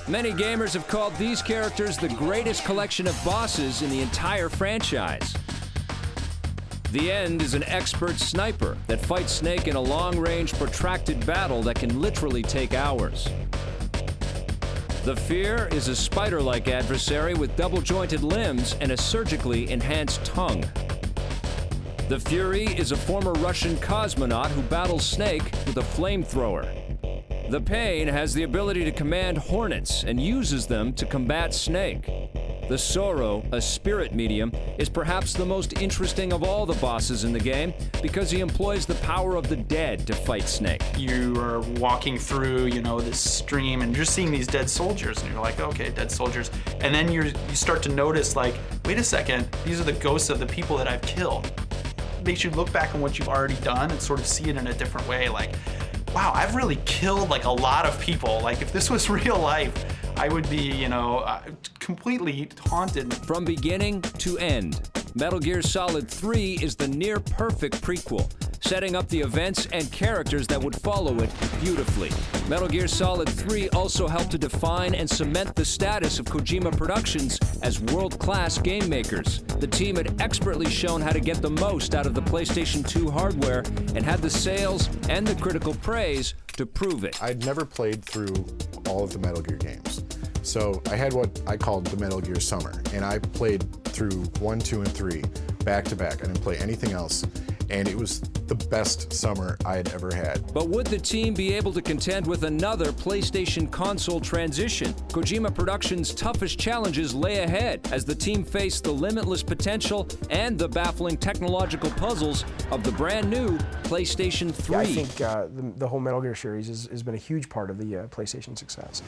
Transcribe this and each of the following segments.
Many gamers have called these characters the greatest collection of bosses in the entire franchise. The End is an expert sniper that fights Snake in a long-range, protracted battle that can literally take hours. The Fear is a spider-like adversary with double-jointed limbs and a surgically enhanced tongue. The Fury is a former Russian cosmonaut who battles Snake with a flamethrower. The Pain has the ability to command hornets and uses them to combat Snake. The Sorrow, a spirit medium, is perhaps the most interesting of all the bosses in the game because he employs the power of the dead to fight Snake. You are walking through, this stream and you're seeing these dead soldiers and you're like, okay, dead soldiers. And then you start to notice like, wait a second, these are the ghosts of the people that I've killed. It makes you look back on what you've already done and sort of see it in a different way. Like, wow, I've really killed like a lot of people. Like if this was real life, I would be, completely haunted. From beginning to end, Metal Gear Solid 3 is the near-perfect prequel, setting up the events and characters that would follow it beautifully. Metal Gear Solid 3 also helped to define and cement the status of Kojima Productions as world-class game makers. The team had expertly shown how to get the most out of the PlayStation 2 hardware and had the sales and the critical praise to prove it. I'd never played through all of the Metal Gear games. So I had what I called the Metal Gear Summer, and I played through 1, 2, and 3 back to back. I didn't play anything else, and it was the best summer I had ever had. But would the team be able to contend with another PlayStation console transition? Kojima Productions' toughest challenges lay ahead as the team faced the limitless potential and the baffling technological puzzles of the brand new PlayStation 3. Yeah, I think the whole Metal Gear series has been a huge part of the PlayStation success.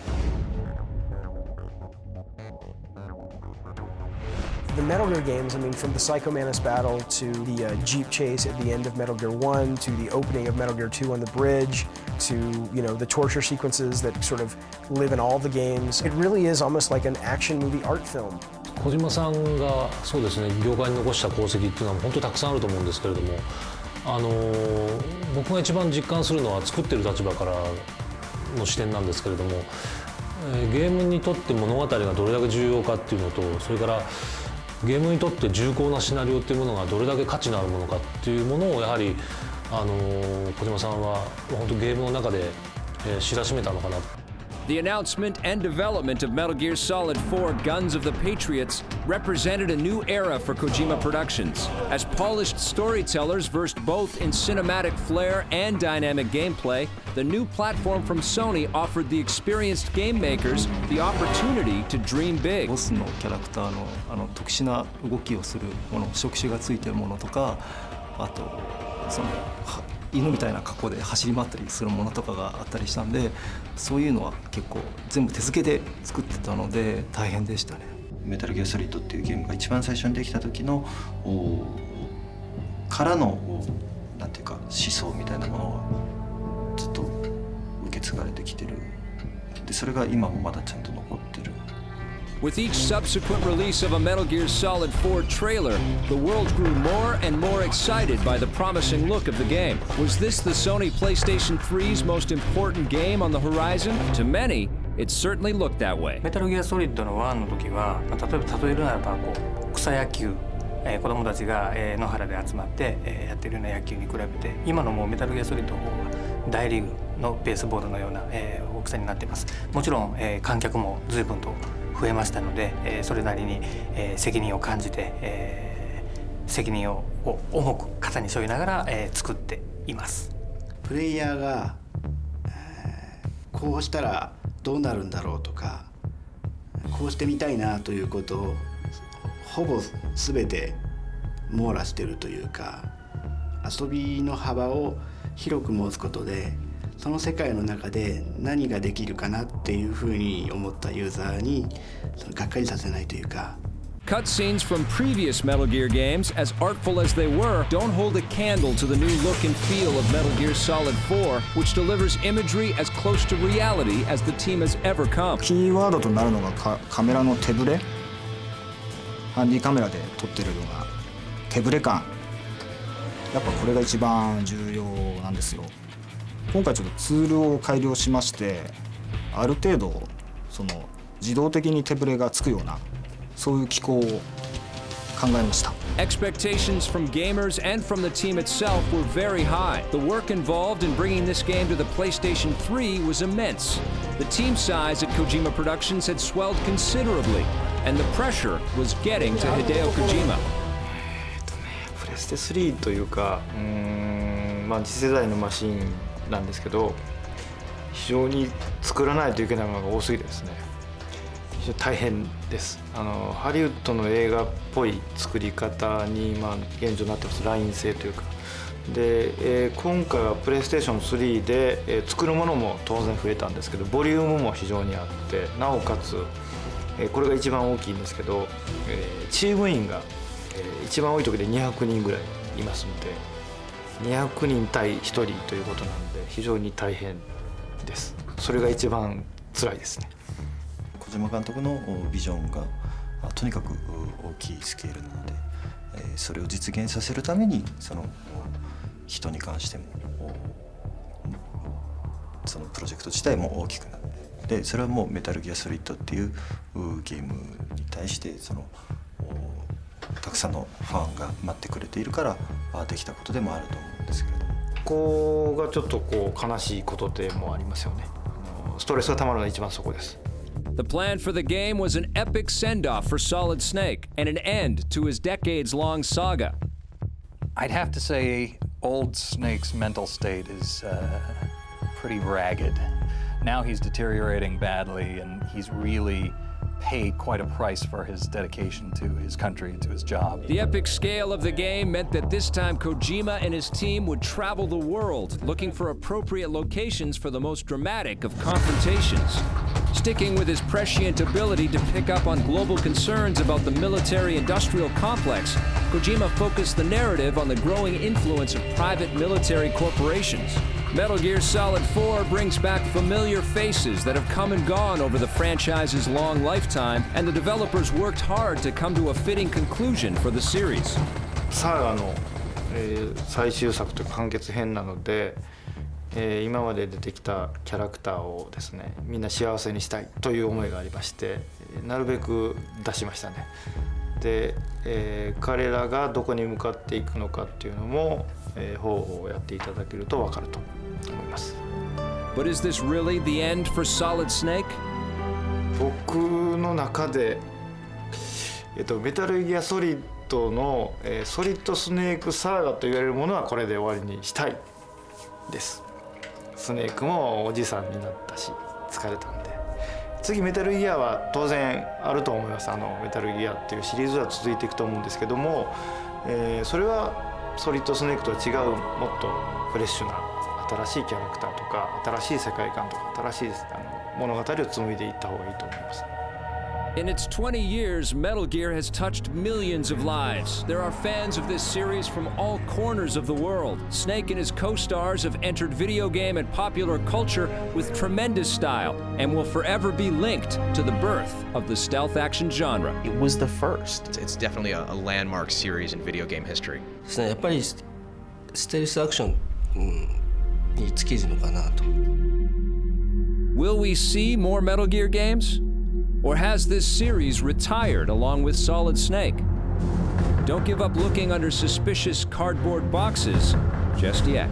The Metal Gear games, from the Psycho Mantis battle to the Jeep chase at the end of Metal Gear 1, to the opening of Metal Gear 2 on the bridge, to the torture sequences that sort of live in all the games. It really is almost like an action movie art film. 小島さんがそうですね、業界に残した功績っていうのは本当にたくさんあると思うんですけれども、僕が一番実感するのは作ってる立場からの視点なんですけれども、ゲームにとって物語がどれだけ重要かっていうのと、それからゲームにとって重厚なシナリオっていうものがどれだけ価値のあるものかっていうものをやはり小島さんは本当ゲームの中で知らしめたのかな。The announcement and development of Metal Gear Solid 4 Guns of the Patriots represented a new era for Kojima Productions, as polished storytellers versed both in cinematic flair and dynamic gameplay. The new platform from Sony offered the experienced game makers the opportunity to dream big. ボスのキャラクターの特殊な動きをするもの、触手がついているものとか、あと犬みたいな格好で走り回ったりするものとかがあったりしたんで、そういうのは結構全部手付けで作ってたので大変でしたね。メタルギアソリッドっていうゲームが一番最初にできた時のからのなんていうか思想みたいなものをずっと受け継がれてきてる。でそれが今もまだちゃんと残ってる。With each subsequent release of a Metal Gear Solid 4 trailer, the world grew more and more excited by the promising look of the game. Was this the Sony PlayStation 3's most important game on the horizon? To many, it certainly looked that way. メタルギアソリッドの1の時は、例えるならば草野球、子供たちが野原で集まってやってるような野球に比べて、今のもうメタルギアソリッドの方は大リーグのベースボールのような大きさになっています。もちろん観客も随分と増えましたので、それなりに責任を感じて、責任を重く肩に背負いながら作っています。プレイヤーが、こうしたらどうなるんだろうとか、こうしてみたいなということをほぼ全て網羅しているというか、遊びの幅を広く持つことで、その世界の中で何ができるかなっていうふうに思ったユーザーにがっかりさせないというか。Cutscenes from previous Metal Gear games, as artful as they were, don't hold a candle to the new look and feel of Metal Gear Solid 4, which delivers imagery as close to reality as the team has ever come. キーワードとなるのがカメラの手ブレ。ハンディカメラで撮ってるような手ブレ感。やっぱこれが一番重要なんですよ。今回ちょっとツールを改良しまして、ある程度その自動的に手ブレがつくようなそういう機構を考えました。 Expectations from gamers and from the team itself were very high. The work involved in bringing this game to the PlayStation 3 was immense. The team size at Kojima Productions had swelled considerably, and the pressure was getting to Hideo Kojima. プレステ3というか、まあ次世代のマシンなんですけど、非常に作らないといけないものが多すぎてですね、非常に大変です。ハリウッドの映画っぽい作り方に今現状になってます。ライン性というかで、今回はプレイステーション3で、作るものも当然増えたんですけど、ボリュームも非常にあって、なおかつ、これが一番大きいんですけど、チーム員が、一番多い時で200人ぐらいいますので、200人対1人ということなので非常に大変です。それが一番辛いですね。小島監督のビジョンがとにかく大きいスケールなので、それを実現させるためにその人に関してもそのプロジェクト自体も大きくなって、でそれはもうメタルギアソリッドっていうゲームに対してそのたくさんのファンが待ってくれているからできたことでもあると思うんですけれども、ここがちょっとこう悲しいことでもありますよね。ストレスがたまるのが一番そこです。The plan for the game was an epic send-off for Solid Snake and an end to his decades-long saga. I'd have to say old Snake's mental state is pretty ragged. Now he's deteriorating badly, and he's really paid quite a price for his dedication to his country, to his job. The epic scale of the game meant that this time Kojima and his team would travel the world, looking for appropriate locations for the most dramatic of confrontations. Sticking with his prescient ability to pick up on global concerns about the military-industrial complex, Kojima focused the narrative on the growing influence of private military corporations. Metal Gear Solid 4 brings back familiar faces that have come and gone over the franchise's long lifetime, and the developers worked hard to come to a fitting conclusion for the series. サーガの、最終作というか完結編なので、今まで出てきたキャラクターをですね、みんな幸せにしたいという思いがありまして、なるべく出しましたね。で、彼らがどこに向かっていくのかっていうのも、方法をやっていただけると分かると思います。But is this really the end for Solid Snake? 僕の中で、メタルギアソリッドの、ソリッドスネークサーガと言われるものはこれで終わりにしたいです。スネークもおじさんになったし疲れたんで、次メタルギアは当然あると思います。メタルギアっていうシリーズは続いていくと思うんですけども、それはソリッドスネークとは違うもっとフレッシュな新しいキャラクターとか新しい世界観とか新しい物語を紡いでいった方がいいと思います。In its 20 years, Metal Gear has touched millions of lives. There are fans of this series from all corners of the world. Snake and his co-stars have entered video game and popular culture with tremendous style and will forever be linked to the birth of the stealth action genre. It was the first. It's definitely a landmark series in video game history. やっぱりステルスアクションに尽きるのかなと。Will we see more Metal Gear games? Or has this series retired along with Solid Snake? Don't give up looking under suspicious cardboard boxes just yet.